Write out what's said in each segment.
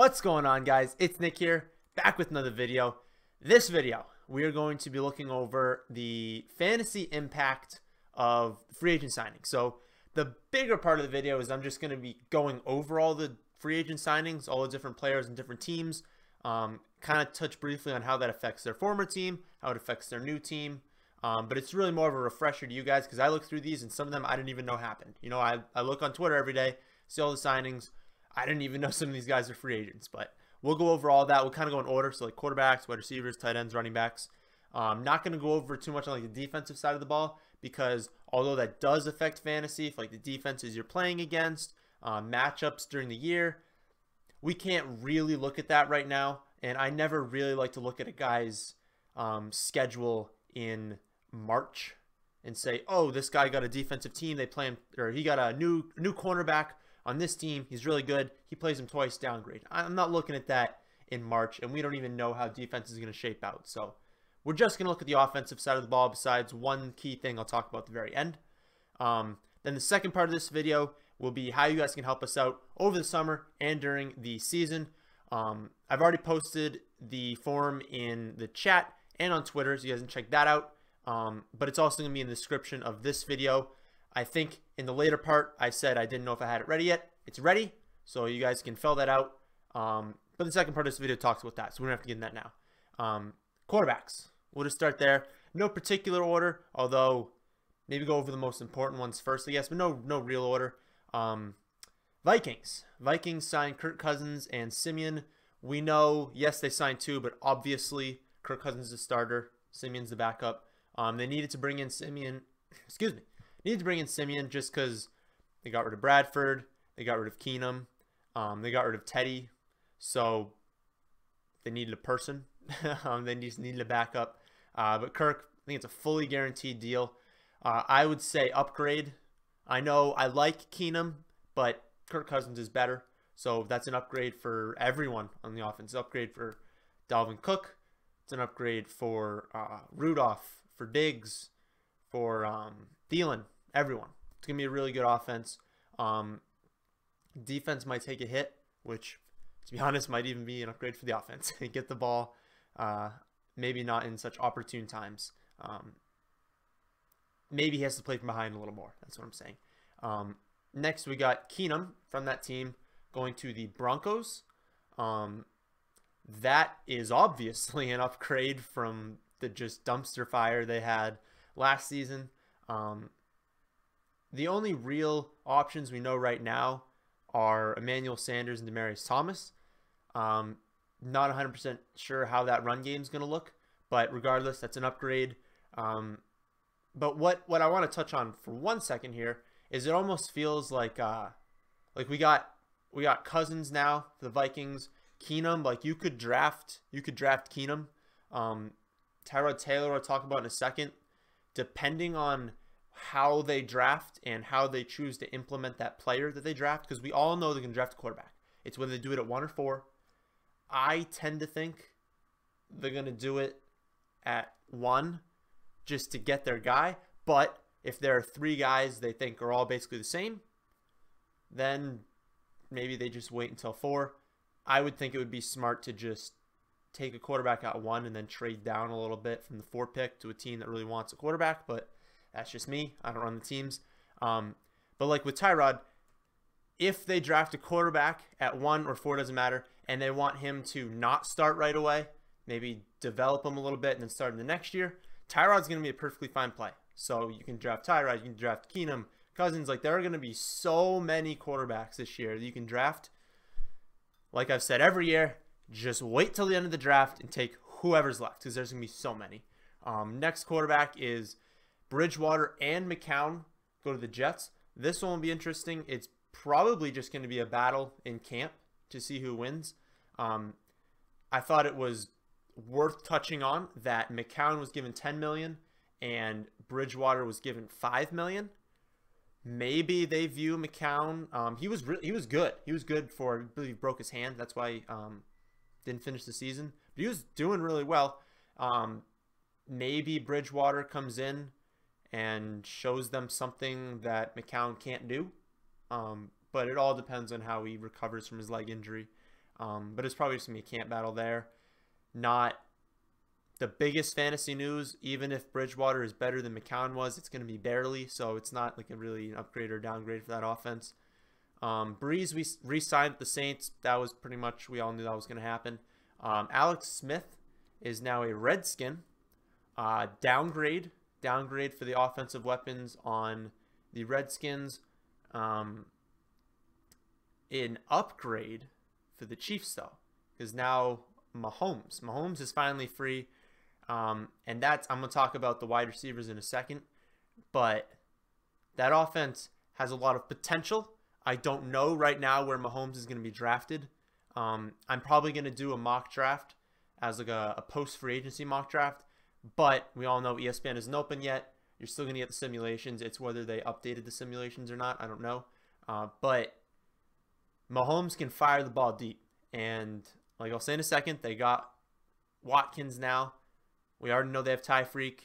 What's going on, guys? It's Nick here, back with another video. This video, we are going to be looking over the fantasy impact of free agent signings. So the bigger part of the video is I'm just going to be going over all the free agent signings, all the different players and different teams, kind of touch briefly on how that affects their former team, how it affects their new team. But it's really more of a refresher to you guys because I look through these and some of them I didn't even know happened. You know, I look on Twitter every day, see all the signings. I didn't even know some of these guys are free agents, but we'll go over all that. We'll kind of go in order. So like quarterbacks, wide receivers, tight ends, running backs. Not going to go over too much on like the defensive side of the ball because although that does affect fantasy, if like the defenses you're playing against, matchups during the year, we can't really look at that right now. And I never really like to look at a guy's schedule in March and say, oh, this guy got a defensive team. They play him, or he got a new cornerback on this team. He's really good. He plays him twice, downgrade. I'm not looking at that in March, and we don't even know how defense is going to shape out. So we're just going to look at the offensive side of the ball besides one key thing I'll talk about at the very end. Then the second part of this video will be how you guys can help us out over the summer and during the season. I've already posted the form in the chat and on Twitter, so you guys can check that out. But it's also going to be in the description of this video. I think in the later part, I said I didn't know if I had it ready yet. It's ready, so you guys can fill that out. But the second part of this video talks about that, so we don't have to get in that now. Quarterbacks. We'll just start there. No particular order, although maybe go over the most important ones first, I guess, but no real order. Vikings. Vikings signed Kirk Cousins and Simeon. We know, yes, they signed two, but obviously Kirk Cousins is the starter. Simeon's the backup. They needed to bring in Simeon. Excuse me. Needed to bring in Simeon just because they got rid of Bradford, they got rid of Keenum, they got rid of Teddy, so they needed a person. They just needed a backup. But Kirk, I think it's a fully guaranteed deal. I would say upgrade. I know I like Keenum, but Kirk Cousins is better, so that's an upgrade for everyone on the offense. It's an upgrade for Dalvin Cook. It's an upgrade for Rudolph, for Diggs, for Thielen, everyone. It's going to be a really good offense. Defense might take a hit, which, to be honest, might even be an upgrade for the offense. Get the ball, maybe not in such opportune times. Maybe he has to play from behind a little more. That's what I'm saying. Next, we got Keenum from that team going to the Broncos. That is obviously an upgrade from the just dumpster fire they had last season. The only real options we know right now are Emmanuel Sanders and Demaryius Thomas. Not 100% sure how that run game is going to look, but regardless, that's an upgrade. But what I want to touch on for 1 second here is it almost feels like we got Cousins now for the Vikings. Keenum, like you could draft Keenum. Tyrod Taylor I'll talk about in a second. Depending on how they draft and how they choose to implement that player that they draft, because we all know they can draft a quarterback. It's whether they do it at 1 or 4. I tend to think they're going to do it at 1 just to get their guy. But if there are 3 guys they think are all basically the same, then maybe they just wait until 4. I would think it would be smart to just take a quarterback at 1 and then trade down a little bit from the 4 pick to a team that really wants a quarterback, but that's just me. I don't run the teams. But like with Tyrod, if they draft a quarterback at 1 or 4, doesn't matter, and they want him to not start right away, maybe develop him a little bit and then start in the next year, Tyrod's going to be a perfectly fine play. So you can draft Tyrod, you can draft Keenum, Cousins. Like there are going to be so many quarterbacks this year that you can draft. Like I've said every year, just wait till the end of the draft and take whoever's left because there's going to be so many. Next quarterback is Bridgewater and McCown go to the Jets. This one will be interesting. It's probably just going to be a battle in camp to see who wins. I thought it was worth touching on that McCown was given $10 million and Bridgewater was given $5 million. Maybe they view McCown. He was good. He was good for, I believe he broke his hand. That's why he didn't finish the season. But he was doing really well. Maybe Bridgewater comes in and shows them something that McCown can't do. But it all depends on how he recovers from his leg injury. But it's probably just going to be a camp battle there. Not the biggest fantasy news. Even if Bridgewater is better than McCown was, it's going to be barely. So it's not like a really an upgrade or downgrade for that offense. Breeze, we re-signed the Saints. That was pretty much, we all knew that was going to happen. Alex Smith is now a Redskin. Downgrade for the offensive weapons on the Redskins. An upgrade for the Chiefs, though, because now Mahomes is finally free. And that's, I'm going to talk about the wide receivers in a second, but that offense has a lot of potential. I don't know right now where Mahomes is going to be drafted. I'm probably going to do a mock draft as like a post-free agency mock draft, but we all know ESPN isn't open yet. You're still going to get the simulations. It's whether they updated the simulations or not. I don't know. But Mahomes can fire the ball deep. And like I'll say in a second, they got Watkins now. We already know they have Tyreek.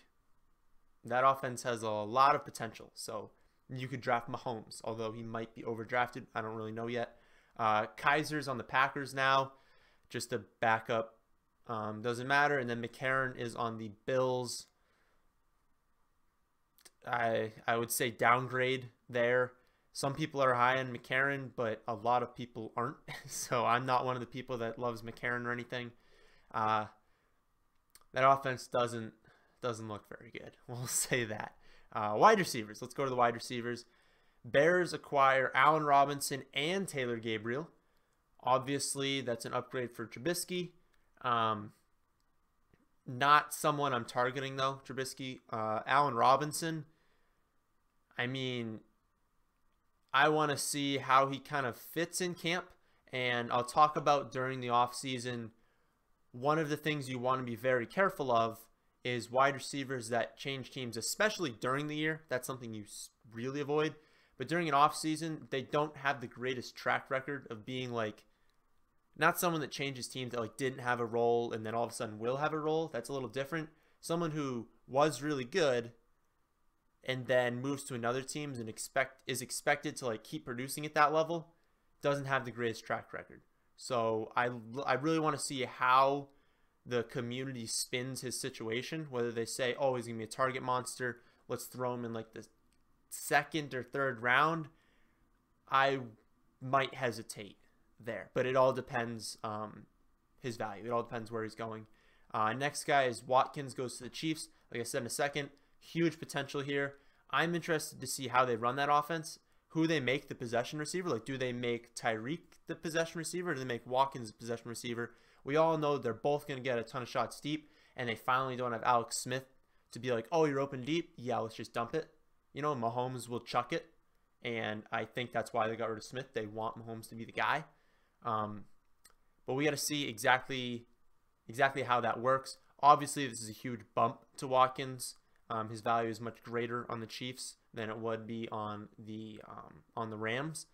That offense has a lot of potential. So you could draft Mahomes, although he might be overdrafted. I don't really know yet. Kaiser's on the Packers now, just a backup. Doesn't matter. And then McCarron is on the Bills. I would say downgrade there. Some people are high on McCarron, but a lot of people aren't. So I'm not one of the people that loves McCarron or anything. That offense doesn't look very good. We'll say that. Wide receivers. Let's go to the wide receivers. Bears acquire Allen Robinson and Taylor Gabriel. Obviously, that's an upgrade for Trubisky. Not someone I'm targeting, though, Trubisky. Allen Robinson, I mean, I want to see how he kind of fits in camp. And I'll talk about during the offseason, one of the things you want to be very careful of is wide receivers that change teams, especially during the year. That's something you really avoid. But during an offseason, they don't have the greatest track record of being like, not someone that changes teams that like didn't have a role and then all of a sudden will have a role. That's a little different. Someone who was really good and then moves to another team and is expected to like keep producing at that level doesn't have the greatest track record. So I really want to see how the community spins his situation, whether they say, oh, he's going to be a target monster, let's throw him in like the second or third round. I might hesitate there, but it all depends his value. It all depends where he's going. Next guy is Watkins, goes to the Chiefs. Like I said in a second, huge potential here. I'm interested to see how they run that offense, who they make the possession receiver. Like, do they make Tyreek the possession receiver, or do they make Watkins the possession receiver? We all know they're both going to get a ton of shots deep, and they finally don't have Alex Smith to be like, oh, you're open deep? Yeah, let's just dump it. You know, Mahomes will chuck it, and I think that's why they got rid of Smith. They want Mahomes to be the guy. But we got to see exactly how that works. Obviously, this is a huge bump to Watkins. His value is much greater on the Chiefs than it would be on the Rams.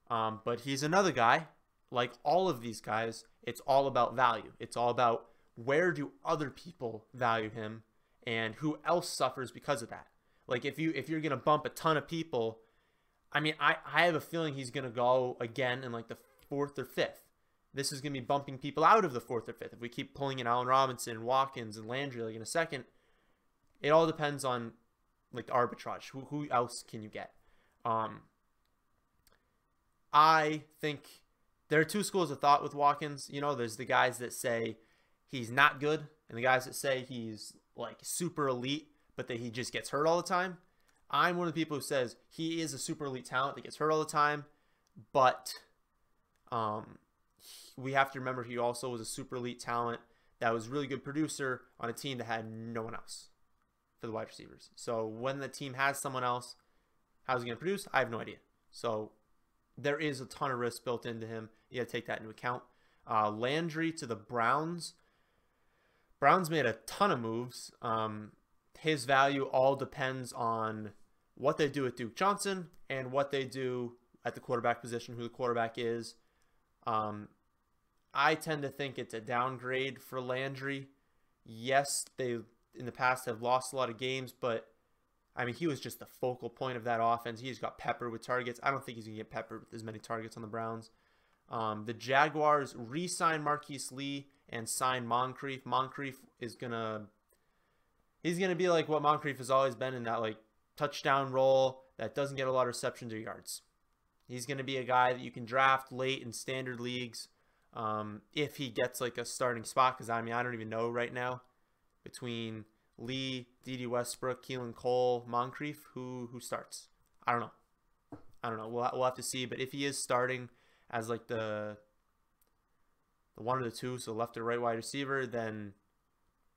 But he's another guy. Like all of these guys, it's all about value. It's all about where do other people value him and who else suffers because of that. Like if you're going to bump a ton of people, I mean, I have a feeling he's going to go again in like the 4th or 5th. This is going to be bumping people out of the 4th or 5th. If we keep pulling in Allen Robinson, Watkins, and Landry like in a second, it all depends on like the arbitrage. Who else can you get? I think there are two schools of thought with Watkins. You know, there's the guys that say he's not good and the guys that say he's like super elite, but that he just gets hurt all the time. I'm one of the people who says he is a super elite talent that gets hurt all the time, but we have to remember he also was a super elite talent that was a really good producer on a team that had no one else for the wide receivers. So when the team has someone else, how's he going to produce? I have no idea. So there is a ton of risk built into him. You got to take that into account. Landry to the Browns. Browns made a ton of moves. His value all depends on what they do with Duke Johnson and what they do at the quarterback position, who the quarterback is. I tend to think it's a downgrade for Landry. Yes, they in the past have lost a lot of games, but I mean, he was just the focal point of that offense. He just got peppered with targets. I don't think he's going to get peppered with as many targets on the Browns. The Jaguars re-sign Marquise Lee and sign Moncrief. Moncrief is he's gonna be like what Moncrief has always been, in that like touchdown role that doesn't get a lot of receptions or yards. He's gonna be a guy that you can draft late in standard leagues if he gets like a starting spot. Because I mean, I don't even know right now between Lee, D.D. Westbrook, Keelan Cole, Moncrief, who starts. I don't know. We'll have to see. But if he is starting as like the one or the two, so left or right wide receiver, then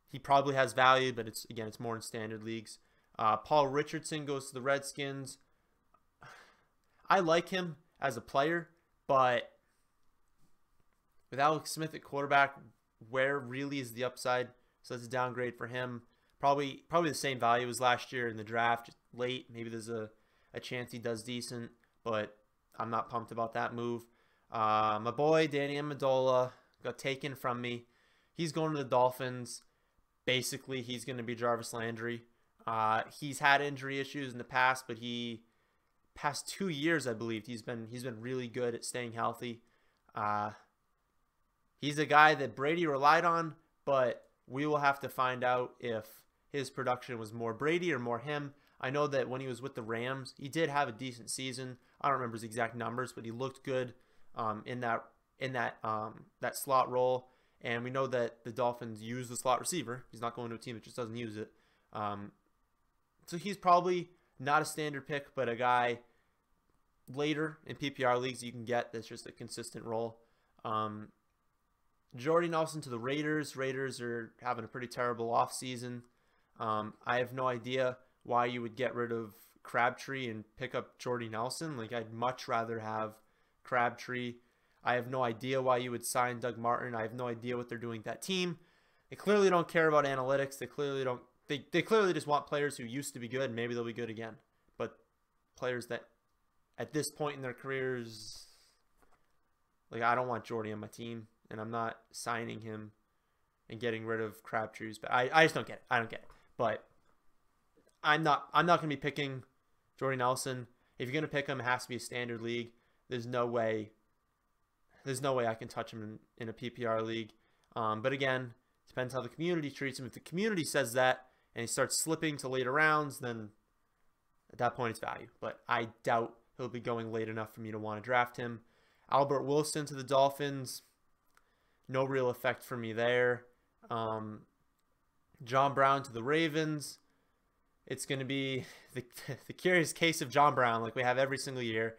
he probably has value. But it's more in standard leagues. Paul Richardson goes to the Redskins. I like him as a player, but with Alex Smith at quarterback, where really is the upside? So that's a downgrade for him. Probably the same value as last year in the draft, just late. Maybe there's a chance he does decent, but I'm not pumped about that move. My boy Danny Amendola got taken from me. He's going to the Dolphins. Basically, he's going to be Jarvis Landry. He's had injury issues in the past, but past 2 years, I believe, he's been really good at staying healthy. He's a guy that Brady relied on, but we will have to find out if his production was more Brady or more him. I know that when he was with the Rams, he did have a decent season. I don't remember his exact numbers, but he looked good in that slot role. And we know that the Dolphins use the slot receiver. He's not going to a team that just doesn't use it. So he's probably not a standard pick, but a guy later in PPR leagues you can get that's just a consistent role. Jordy Nelson to the Raiders. Raiders are having a pretty terrible offseason. I have no idea why you would get rid of Crabtree and pick up Jordy Nelson. Like, I'd much rather have Crabtree. I have no idea why you would sign Doug Martin. I have no idea what they're doing with that team. They clearly don't care about analytics. They clearly don't. They clearly just want players who used to be good, and maybe they'll be good again. But players that at this point in their careers, like, I don't want Jordy on my team, and I'm not signing him and getting rid of Crabtree's. But I just don't get it. I don't get it. But I'm not going to be picking Jordy Nelson. If you're going to pick him, it has to be a standard league. There's no way I can touch him in a PPR league. But again, depends how the community treats him. If the community says that and he starts slipping to later rounds, then at that point it's value. But I doubt he'll be going late enough for me to want to draft him. Albert Wilson to the Dolphins. No real effect for me there. John Brown to the Ravens. It's going to be the curious case of John Brown, like we have every single year.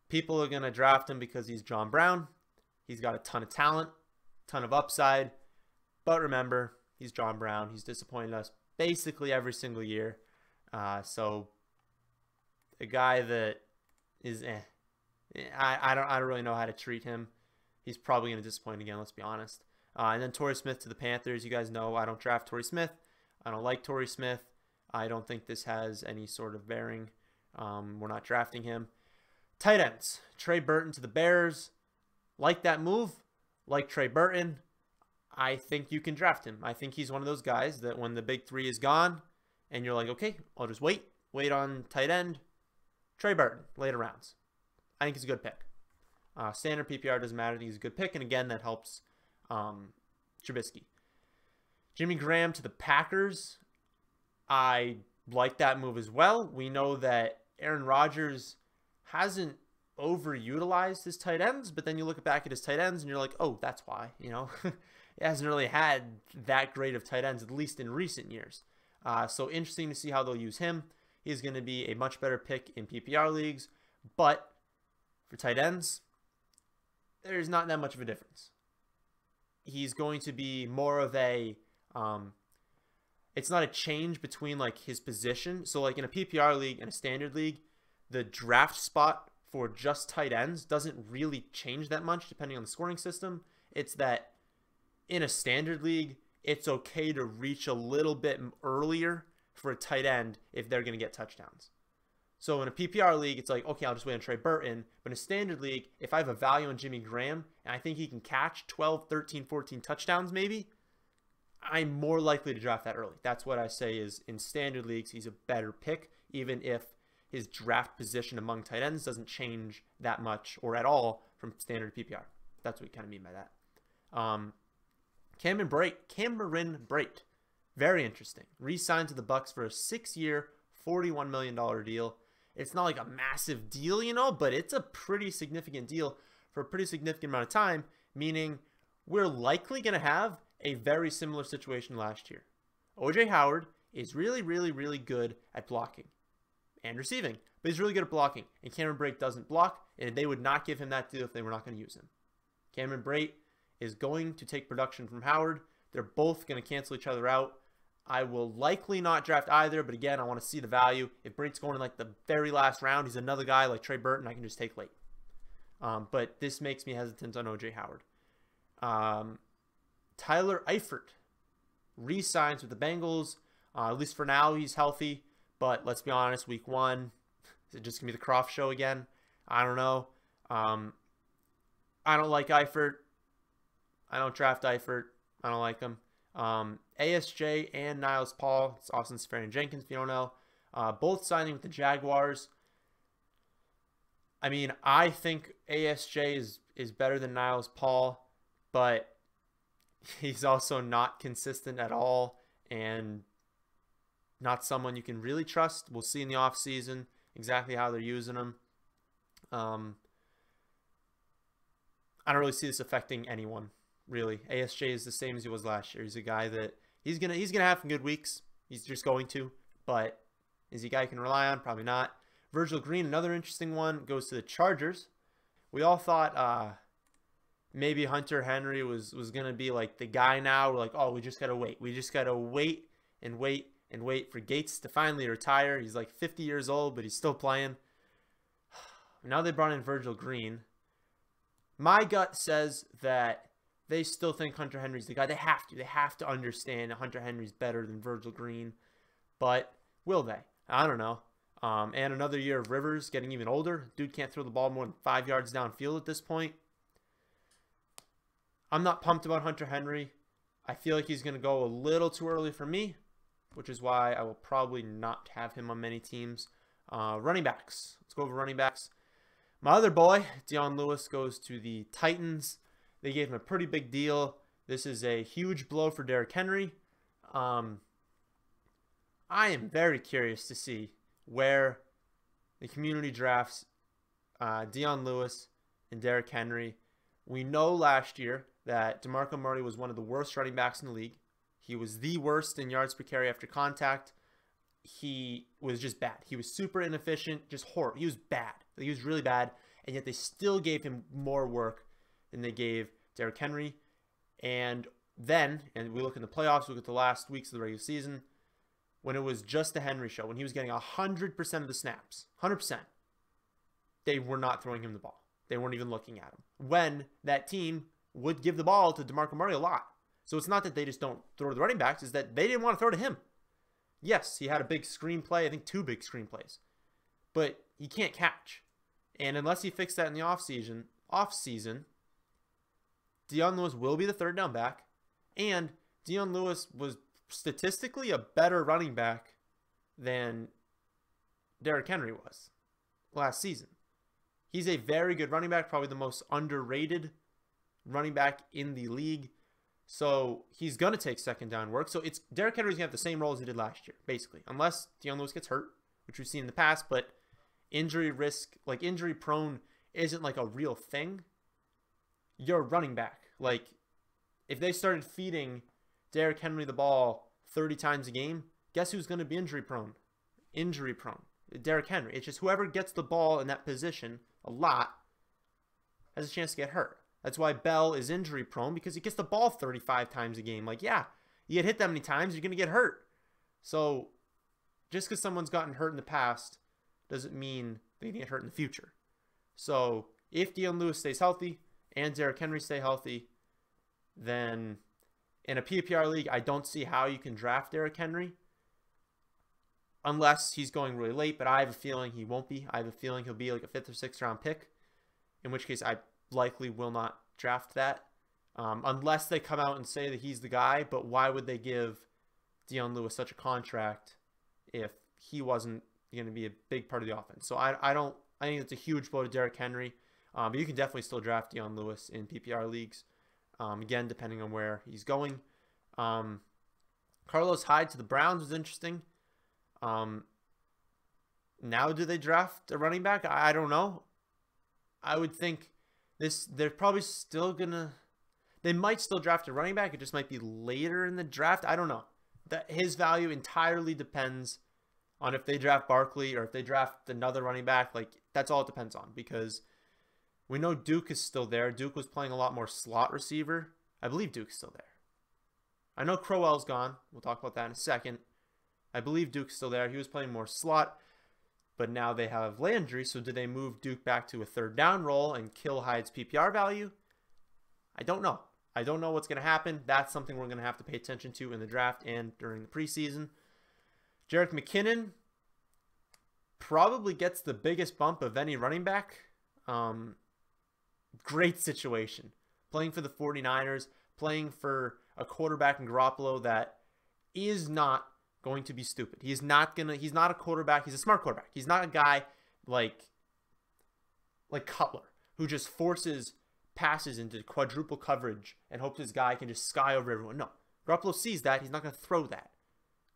People are going to draft him because he's John Brown. He's got a ton of talent, ton of upside. But remember, he's John Brown. He's disappointed us basically every single year. So a guy that is I don't really know how to treat him. He's probably going to disappoint again, let's be honest. And then Torrey Smith to the Panthers. You guys know I don't draft Torrey Smith. I don't like Torrey Smith. I don't think this has any sort of bearing. We're not drafting him. Tight ends. Trey Burton to the Bears. Like that move. Like Trey Burton. I think you can draft him. I think he's one of those guys that when the big three is gone and you're like, okay, I'll just wait on tight end. Trey Burton, later rounds. I think he's a good pick. Standard PPR doesn't matter. I think he's a good pick. And again, that helps Trubisky. Jimmy Graham to the Packers. I like that move as well. We know that Aaron Rodgers hasn't overutilized his tight ends, but then you look back at his tight ends and you're like, oh, that's why, you know. He hasn't really had that great of tight ends, at least in recent years. So interesting to see how they'll use him. He's going to be a much better pick in PPR leagues, but for tight ends, there's not that much of a difference. He's going to be more of a it's not a change between like his position. So like in a PPR league and a standard league, the draft spot for just tight ends doesn't really change that much depending on the scoring system. It's that in a standard league, it's okay to reach a little bit earlier for a tight end if they're going to get touchdowns. So in a PPR league, it's like, okay, I'll just wait on Trey Burton. But in a standard league, if I have a value on Jimmy Graham and I think he can catch 12, 13, 14 touchdowns maybe, I'm more likely to draft that early. That's what I say is in standard leagues, he's a better pick, even if his draft position among tight ends doesn't change that much or at all from standard PPR. That's what we kind of mean by that. Cameron Brate, very interesting. Re-signed to the Bucks for a 6-year, $41 million deal. It's not like a massive deal, you know, but it's a pretty significant deal for a pretty significant amount of time, meaning we're likely going to have a very similar situation last year. O.J. Howard is really, really, really good at blocking and receiving, but he's really good at blocking, and Cameron Brate doesn't block, and they would not give him that deal if they were not going to use him. Cameron Brate is going to take production from Howard. They're both going to cancel each other out. I will likely not draft either, but again, I want to see the value. If Brate's going in like the very last round, he's another guy like Trey Burton I can just take late. But this makes me hesitant on O.J. Howard. Tyler Eifert re-signs with the Bengals. At least for now, he's healthy. But let's be honest, week 1, is it just going to be the Croft show again? I don't know. I don't like Eifert. I don't draft Eifert. I don't like him. ASJ and Niles Paul. It's Austin Seferian-Jenkins, if you don't know. Both signing with the Jaguars. I mean, I think ASJ is better than Niles Paul, but he's also not consistent at all and not someone you can really trust. We'll see in the offseason exactly how they're using him. I don't really see this affecting anyone, really. ASJ is the same as he was last year. He's a guy that he's gonna have some good weeks. He's just going to, but is he a guy you can rely on? Probably not. Virgil Green, another interesting one, goes to the Chargers. We all thought maybe Hunter Henry was going to be like the guy now. We're like, oh, we just got to wait. We just got to wait and wait and wait for Gates to finally retire. He's like 50 years old, but he's still playing. Now they brought in Virgil Green. My gut says that they still think Hunter Henry's the guy. They have to. They have to understand that Hunter Henry's better than Virgil Green. But will they? I don't know. And another year of Rivers getting even older. Dude can't throw the ball more than 5 yards downfield at this point. I'm not pumped about Hunter Henry. I feel like he's going to go a little too early for me, which is why I will probably not have him on many teams. Running backs. Let's go over running backs. My other boy, Dion Lewis, goes to the Titans. They gave him a pretty big deal. This is a huge blow for Derrick Henry. I am very curious to see where the community drafts Dion Lewis and Derrick Henry. We know last year that DeMarco Murray was one of the worst running backs in the league. He was the worst in yards per carry after contact. He was just bad. He was super inefficient, just horrible. He was bad. He was really bad, and yet they still gave him more work than they gave Derrick Henry. And then, and we look in the playoffs, look at the last weeks of the regular season, when it was just the Henry show, when he was getting 100% of the snaps, 100%, they were not throwing him the ball. They weren't even looking at him. When that team would give the ball to DeMarco Murray a lot. So it's not that they just don't throw to the running backs, it's that they didn't want to throw to him. Yes, he had a big screenplay, I think 2 big screenplays. But he can't catch. And unless he fixed that in the offseason, Dion Lewis will be the third down back. And Dion Lewis was statistically a better running back than Derrick Henry was last season. He's a very good running back, probably the most underrated running back in the league. So he's going to take second down work. So it's Derrick Henry's going to have the same role as he did last year, basically. Unless Dion Lewis gets hurt, which we've seen in the past. But injury risk, like injury prone, isn't like a real thing. You're running back. Like if they started feeding Derrick Henry the ball 30 times a game, guess who's going to be injury prone? Injury prone. Derrick Henry. It's just whoever gets the ball in that position a lot has a chance to get hurt. That's why Bell is injury prone, because he gets the ball 35 times a game. Like, yeah, you get hit that many times, you're going to get hurt. So just because someone's gotten hurt in the past doesn't mean they get hurt in the future. So if Dion Lewis stays healthy and Derrick Henry stay healthy, then in a PPR league, I don't see how you can draft Derrick Henry unless he's going really late, but I have a feeling he won't be. I have a feeling he'll be like a 5th or 6th round pick, in which case I likely will not draft that unless they come out and say that he's the guy. But why would they give Dion Lewis such a contract if he wasn't going to be a big part of the offense? So I think it's a huge blow to Derrick Henry. But you can definitely still draft Dion Lewis in PPR leagues. Again, depending on where he's going. Carlos Hyde to the Browns was interesting. Now do they draft a running back? I don't know. I would think they're probably still gonna. They might still draft a running back. It just might be later in the draft. I don't know. His value entirely depends on if they draft Barkley or if they draft another running back. Like, that's all it depends on, because we know Duke is still there. Duke was playing a lot more slot receiver. I believe Duke's still there. I know Crowell's gone. We'll talk about that in a second. I believe Duke's still there. He was playing more slot, but now they have Landry. So do they move Duke back to a third down role and kill Hyde's PPR value? I don't know. I don't know what's going to happen. That's something we're going to have to pay attention to in the draft and during the preseason. Jerick McKinnon probably gets the biggest bump of any running back. Great situation. Playing for the 49ers, playing for a quarterback in Garoppolo that is not going to be stupid. He's not a quarterback. He's a smart quarterback. He's not a guy like Cutler, who just forces passes into quadruple coverage and hopes his guy can just sky over everyone. No. Garoppolo sees that. He's not going to throw that.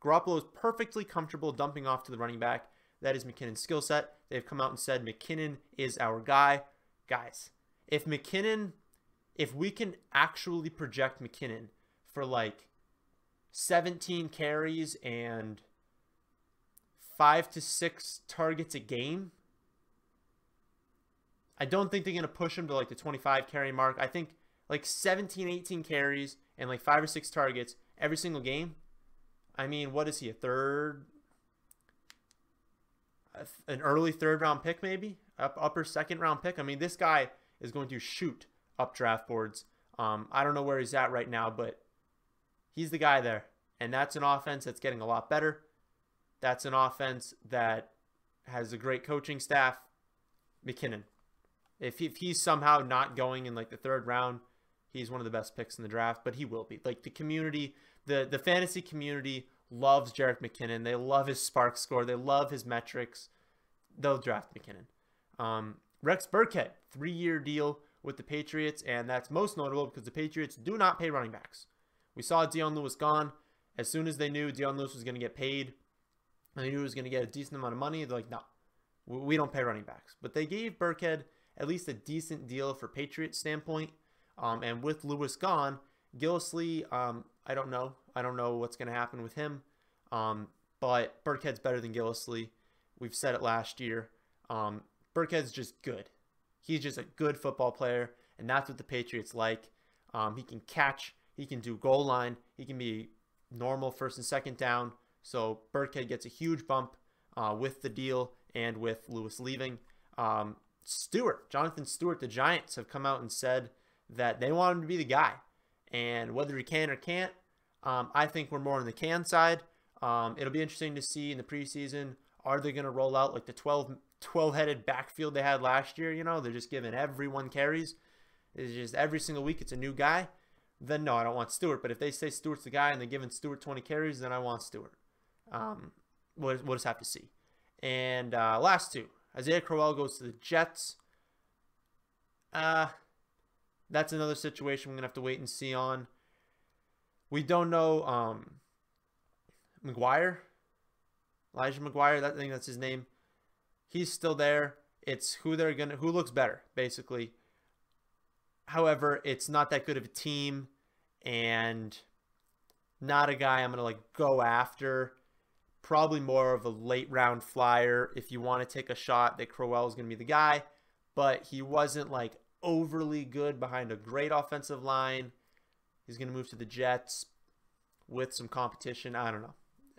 Garoppolo is perfectly comfortable dumping off to the running back. That is McKinnon's skill set. They've come out and said McKinnon is our guy. Guys, if we can actually project McKinnon for like 17 carries and 5 to 6 targets a game, I don't think they're going to push him to like the 25 carry mark. I think like 17, 18 carries and like 5 or 6 targets every single game. I mean, what is he, an early third round pick maybe? Upper second round pick? I mean, this guy is going to shoot up draft boards. I don't know where he's at right now, but he's the guy there. And that's an offense that's getting a lot better. That's an offense that has a great coaching staff. McKinnon. If he's somehow not going in like the third round, he's one of the best picks in the draft, but he will be. Like, the community, the fantasy community loves Jerick McKinnon. They love his spark score. They love his metrics. They'll draft McKinnon. Rex Burkhead, 3-year deal with the Patriots, and that's most notable because the Patriots do not pay running backs. We saw Dion Lewis gone. As soon as they knew Dion Lewis was going to get paid, and they knew he was going to get a decent amount of money, they're like, no, we don't pay running backs. But they gave Burkhead at least a decent deal for Patriots standpoint. And with Lewis gone, Gillislee, I don't know. I don't know what's going to happen with him. But Burkhead's better than Gillislee. We've said it last year. Burkhead's just good. He's just a good football player, and that's what the Patriots like. He can catch. He can do goal line. He can be normal first and second down. So Burkhead gets a huge bump with the deal and with Lewis leaving. Jonathan Stewart, the Giants have come out and said that they want him to be the guy. And whether he can or can't, I think we're more on the can side. It'll be interesting to see in the preseason, are they going to roll out like the 12-headed backfield they had last year? You know, they're just giving everyone carries. It's just every single week it's a new guy. Then no, I don't want Stewart. But if they say Stewart's the guy and they're giving Stewart 20 carries, then I want Stewart. We'll just have to see. And last two. Isaiah Crowell goes to the Jets. That's another situation we're going to have to wait and see on. We don't know Elijah McGuire, I think that's his name. He's still there. It's who looks better, basically. However, it's not that good of a team and not a guy I'm going to like go after. Probably more of a late round flyer if you want to take a shot that Crowell is going to be the guy, but he wasn't like overly good behind a great offensive line. He's going to move to the Jets with some competition. I don't know.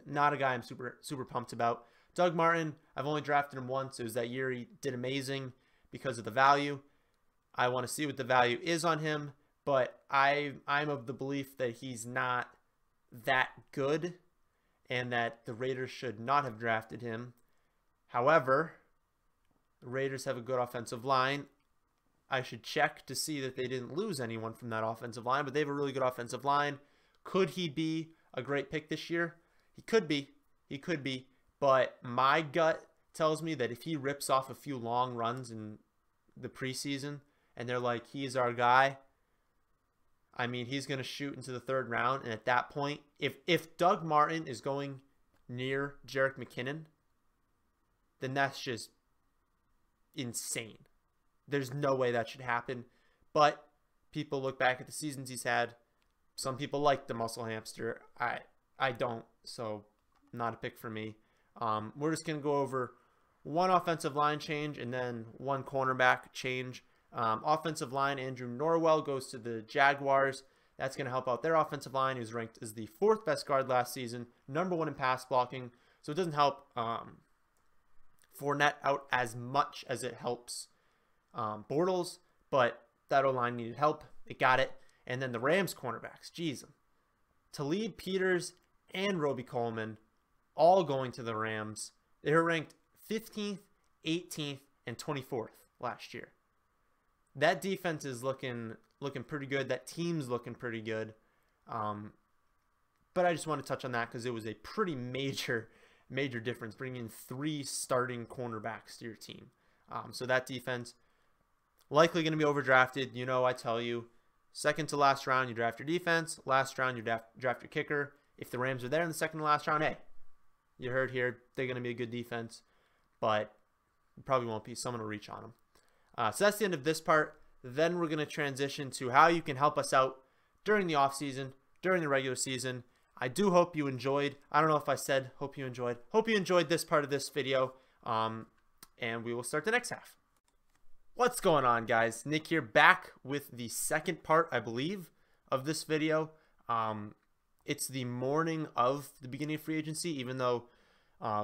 Not a guy I'm super pumped about. Doug Martin, I've only drafted him once. It was that year he did amazing because of the value. I want to see what the value is on him, but I'm of the belief that he's not that good and that the Raiders should not have drafted him. However, the Raiders have a good offensive line. I should check to see that they didn't lose anyone from that offensive line, but they have a really good offensive line. Could he be a great pick this year? He could be. He could be. But my gut tells me that if he rips off a few long runs and the preseason and they're like, he's our guy, I mean, he's going to shoot into the 3rd round. And at that point, if Doug Martin is going near Jerick McKinnon, then that's just insane. There's no way that should happen. But people look back at the seasons he's had. Some people like the muscle hamster. I don't, so not a pick for me. We're just going to go over one offensive line change and then one cornerback change. Offensive line, Andrew Norwell goes to the Jaguars. That's going to help out their offensive line, who's ranked as the 4th best guard last season, #1 in pass blocking. So it doesn't help Fournette out as much as it helps Bortles, but that O-line needed help. It got it. And then the Rams cornerbacks, jeez, Talib Peters and Roby Coleman all going to the Rams. They were ranked 15th, 18th, and 24th last year. That defense is looking pretty good. That team's looking pretty good. But I just want to touch on that because it was a pretty major difference, bringing in 3 starting cornerbacks to your team. So that defense likely going to be overdrafted. You know, I tell you, 2nd to last round, you draft your defense. Last round, you draft your kicker. If the Rams are there in the 2nd to last round, hey, you heard here, they're going to be a good defense. But it probably won't be. Someone will reach on them. So that's the end of this part. Then we're going to transition to how you can help us out during the offseason, during the regular season. I do hope you enjoyed. I don't know if I said hope you enjoyed. Hope you enjoyed this part of this video. And we will start the next half. What's going on, guys? Nick here, back with the second part, I believe, of this video. It's the morning of the beginning of free agency, even though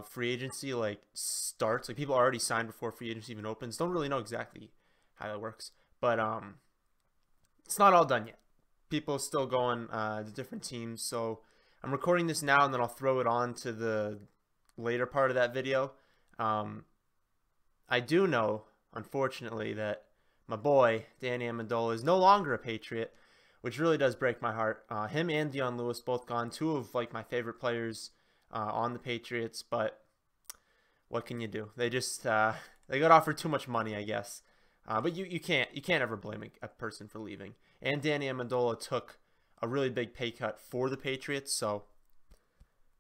free agency starts, people already signed before free agency even opens. Don't really know exactly how that works, but it's not all done yet. People are still going to different teams. So I'm recording this now, and then I'll throw it on to the later part of that video. I do know, unfortunately, that my boy Danny Amendola is no longer a Patriot, which really does break my heart. Him and Dion Lewis both gone, 2 of my favorite players on the Patriots, but what can you do? They just they got offered too much money, I guess. But you can't ever blame a person for leaving. And Danny Amendola took a really big pay cut for the Patriots, so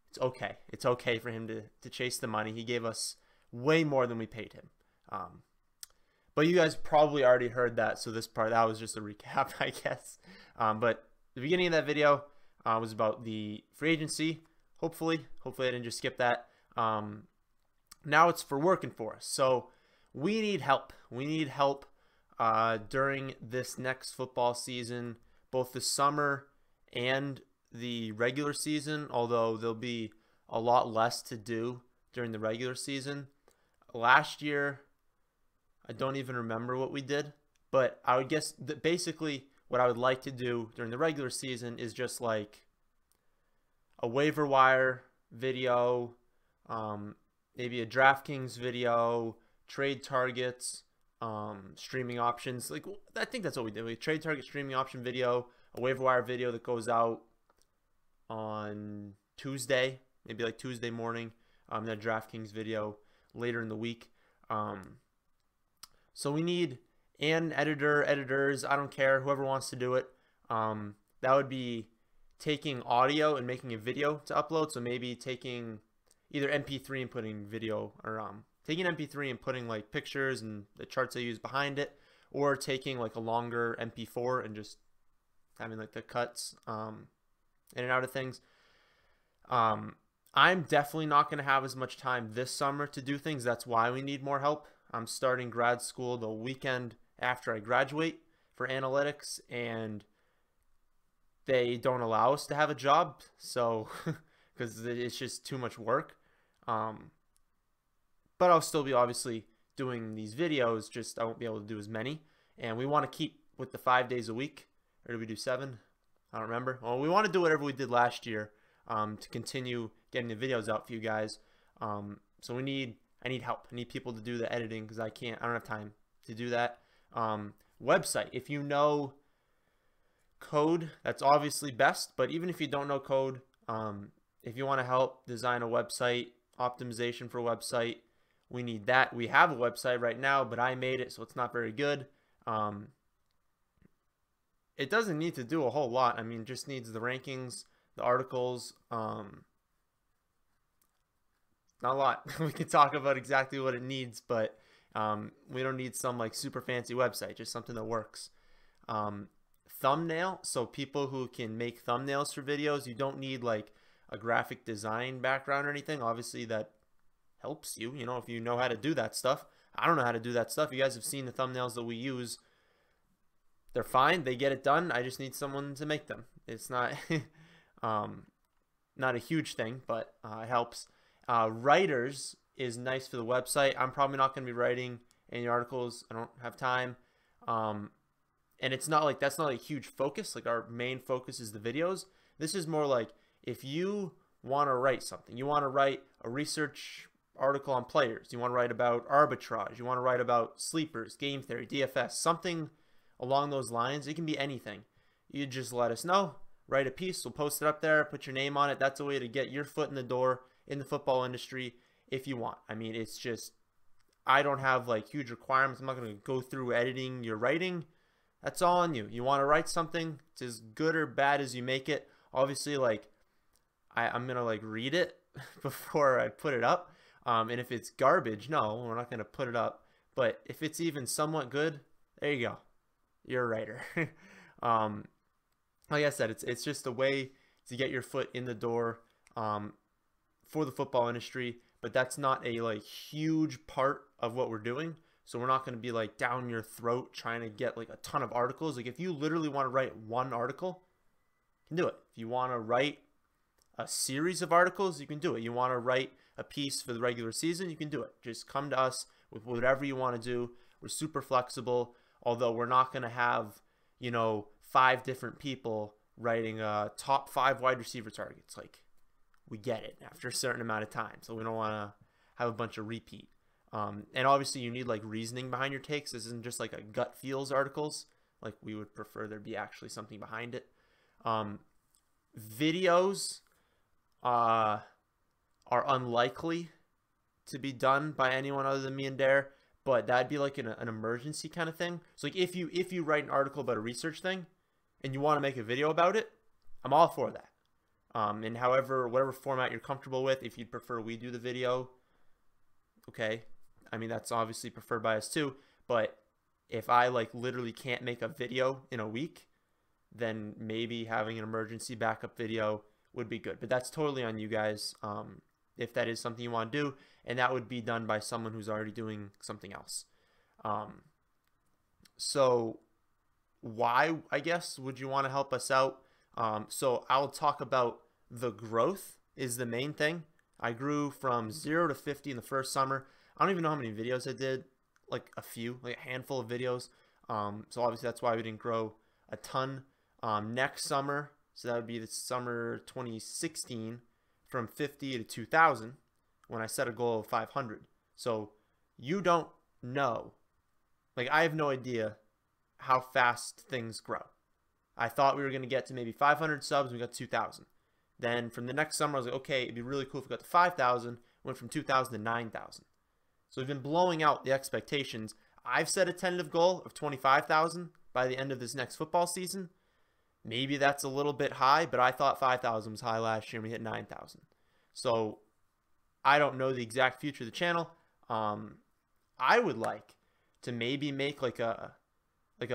it's okay. It's okay for him to chase the money. He gave us way more than we paid him. But you guys probably already heard that, so that was just a recap, I guess. But the beginning of that video was about the free agency. Hopefully I didn't just skip that. Now it's for working for us. So we need help. We need help during this next football season, both the summer and the regular season, although there'll be a lot less to do during the regular season. Last year, I don't even remember what we did, but I would guess that basically what I would like to do during the regular season is just like a waiver wire video, maybe a DraftKings video, trade targets, streaming options. I think that's what we did. We trade target streaming option video, a waiver wire video that goes out on Tuesday, maybe Tuesday morning, then a DraftKings video later in the week. So we need an editors, I don't care, whoever wants to do it. That would be taking audio and making a video to upload. So maybe taking either MP3 and putting video, or taking MP3 and putting pictures and the charts I use behind it, or taking a longer MP4 and just having the cuts in and out of things. I'm definitely not going to have as much time this summer to do things. That's why we need more help. I'm starting grad school the weekend after I graduate for analytics, and they don't allow us to have a job, so because it's just too much work. But I'll still be obviously doing these videos, just I won't be able to do as many. And we want to keep with the 5 days a week, or did we do 7? I don't remember. Well, we want to do whatever we did last year to continue getting the videos out for you guys. So I need help. I need people to do the editing because I don't have time to do that. Website, if you know code, that's obviously best, but even if you don't know code, if you want to help design a website, optimization for a website, We need that. We have a website right now, but I made it, so it's not very good. It doesn't need to do a whole lot. I mean, it just needs the rankings, the articles. Not a lot. We can talk about exactly what it needs, but we don't need some like super fancy website, just something that works. Thumbnail, so people who can make thumbnails for videos, you don't need like a graphic design background or anything. Obviously that helps you, you know, if you know how to do that stuff. I don't know how to do that stuff. You guys have seen the thumbnails that we use. They're fine. They get it done. I just need someone to make them. It's not not a huge thing, but it helps. Writers is nice for the website. I'm probably not going to be writing any articles. I don't have time. And it's not like that's not a huge focus. Like our main focus is the videos. This is more like if you want to write something, you want to write a research article on players, you want to write about arbitrage, you want to write about sleepers, game theory, DFS, something along those lines. It can be anything. You just let us know, write a piece, we'll post it up there, put your name on it. That's a way to get your foot in the door in the football industry if you want. I mean, it's just, I don't have like huge requirements. I'm not going to go through editing your writing. That's all on you. You want to write something, it's as good or bad as you make it. Obviously, like I'm going to like read it before I put it up. And if it's garbage, no, we're not going to put it up. But if it's even somewhat good, there you go. You're a writer. Like I said, it's just a way to get your foot in the door for the football industry. But that's not a like huge part of what we're doing. So we're not going to be like down your throat trying to get like a ton of articles. Like if you literally want to write one article, you can do it. If you want to write a series of articles, you can do it. You want to write a piece for the regular season, you can do it. Just come to us with whatever you want to do. We're super flexible, although we're not going to have, you know, 5 different people writing top 5 wide receiver targets. Like, we get it after a certain amount of time, so we don't want to have a bunch of repeat. And obviously you need like reasoning behind your takes. This isn't just like a gut feels articles. Like we would prefer there be actually something behind it. Videos are unlikely to be done by anyone other than me and Dare, but that'd be like an emergency kind of thing. So like if you write an article about a research thing and you want to make a video about it, I'm all for that. And whatever format you're comfortable with, if you'd prefer we do the video, okay. I mean, that's obviously preferred by us too, but if I like literally can't make a video in a week, then maybe having an emergency backup video would be good. But that's totally on you guys if that is something you want to do, and that would be done by someone who's already doing something else. So why, I guess, would you want to help us out? So I'll talk about the growth is the main thing. I grew from 0 to 50 in the first summer. I don't even know how many videos I did, like a few, like a handful of videos. So obviously that's why we didn't grow a ton. Next summer, so that would be the summer 2016, from 50 to 2,000 when I set a goal of 500. So you don't know, like I have no idea how fast things grow. I thought we were going to get to maybe 500 subs, we got 2,000. Then from the next summer, I was like, okay, it'd be really cool if we got to 5,000. Went from 2,000 to 9,000. So we've been blowing out the expectations. I've set a tentative goal of 25,000 by the end of this next football season. Maybe that's a little bit high, but I thought 5,000 was high last year and we hit 9,000. So I don't know the exact future of the channel. I would like to maybe make like a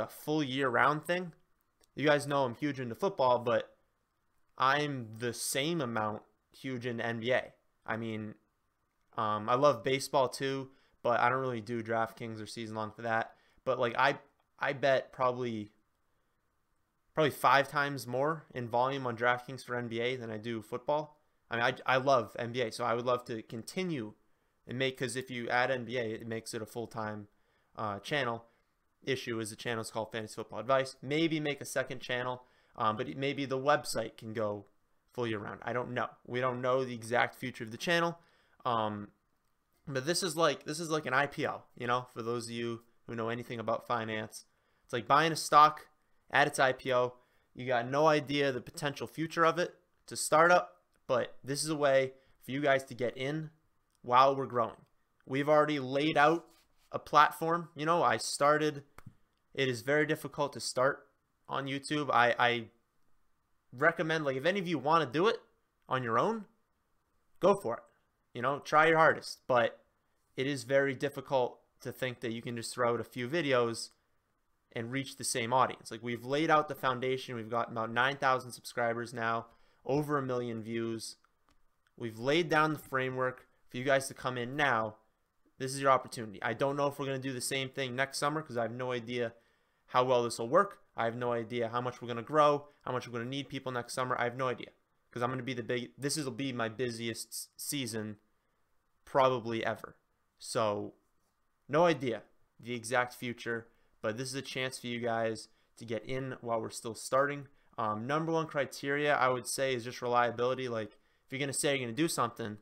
full year-round thing. You guys know I'm huge into football, but I'm the same amount huge into NBA. I mean, I love baseball too, but I don't really do DraftKings or season long for that. But like I bet probably 5 times more in volume on DraftKings for NBA than I do football. I mean, I love NBA, so I would love to continue and make, because if you add NBA, it makes it a full-time channel. Issue is the channel is called Fantasy Football Advice. Maybe make a second channel, but maybe the website can go full year round. I don't know. We don't know the exact future of the channel. But this is like an IPO, you know, for those of you who know anything about finance. It's like buying a stock at its IPO. You got no idea the potential future of it to start up, but this is a way for you guys to get in while we're growing. We've already laid out a platform. You know, I started. It is very difficult to start on YouTube. I recommend, like, if any of you want to do it on your own, go for it. You know, try your hardest. But it is very difficult to think that you can just throw out a few videos and reach the same audience. Like, we've laid out the foundation. We've got about 9,000 subscribers now, over 1 million views. We've laid down the framework for you guys to come in now. This is your opportunity. I don't know if we're going to do the same thing next summer because I have no idea how well this will work. I have no idea how much we're going to grow, how much we're going to need people next summer. I have no idea because I'm going to be this will be my busiest season probably ever. So no idea the exact future, but this is a chance for you guys to get in while we're still starting. Number one criteria I would say is just reliability. Like, if you're going to say you're going to do something,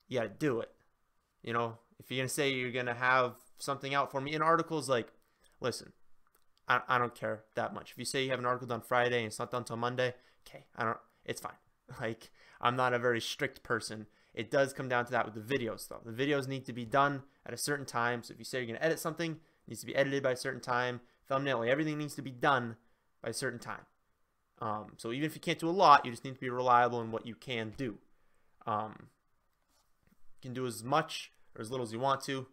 you got to do it. You know, if you're going to say you're going to have something out for me in articles, like, listen, I don't care that much. If you say you have an article done Friday and it's not done till Monday, okay, it's fine. Like, I'm not a very strict person. It does come down to that with the videos, though. The videos need to be done at a certain time. So if you say you're going to edit something, it needs to be edited by a certain time. Thumbnail, like, everything needs to be done by a certain time. So even if you can't do a lot, you just need to be reliable in what you can do. You can do as much or as little as you want to,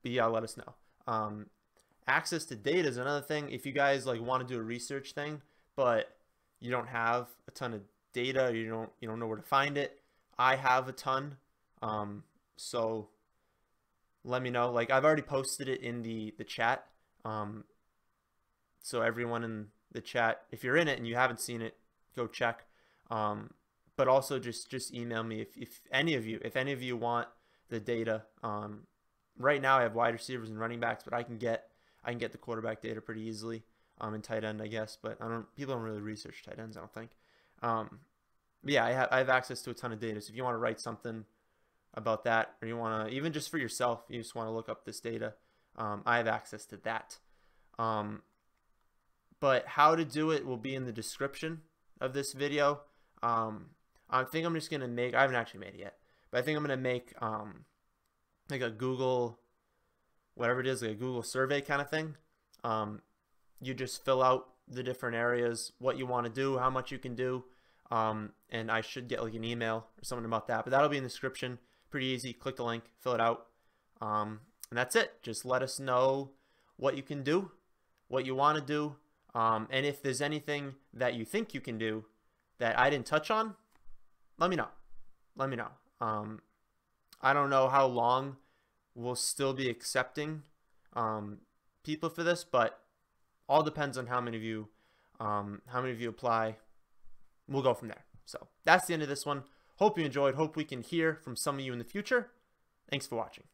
but yeah, let us know. Access to data is another thing. If you guys like want to do a research thing, but you don't have a ton of data, you don't know where to find it. I have a ton, so let me know. Like, I've already posted it in the chat, so everyone in the chat, if you're in it and you haven't seen it, go check. But also just email me if any of you want the data. Right now I have wide receivers and running backs, but I can get the quarterback data pretty easily. And tight end, I guess, but people don't really research tight ends, I don't think. But yeah, I have access to a ton of data. So if you want to write something about that, or you want to, even just for yourself, you just want to look up this data, I have access to that. But how to do it will be in the description of this video. I think I'm just going to make, I haven't actually made it yet, but I think I'm going to make like a Google, whatever it is, like a Google survey kind of thing. You just fill out the different areas, what you want to do, how much you can do, and I should get like an email or something about that, but that'll be in the description. Pretty easy. Click the link, fill it out, and that's it. Just let us know what you can do, what you want to do, and if there's anything that you think you can do that I didn't touch on, let me know. Let me know. I don't know how long we'll still be accepting people for this, but all depends on how many of you apply. We'll go from there. So that's the end of this one. Hope you enjoyed. Hope we can hear from some of you in the future. Thanks for watching.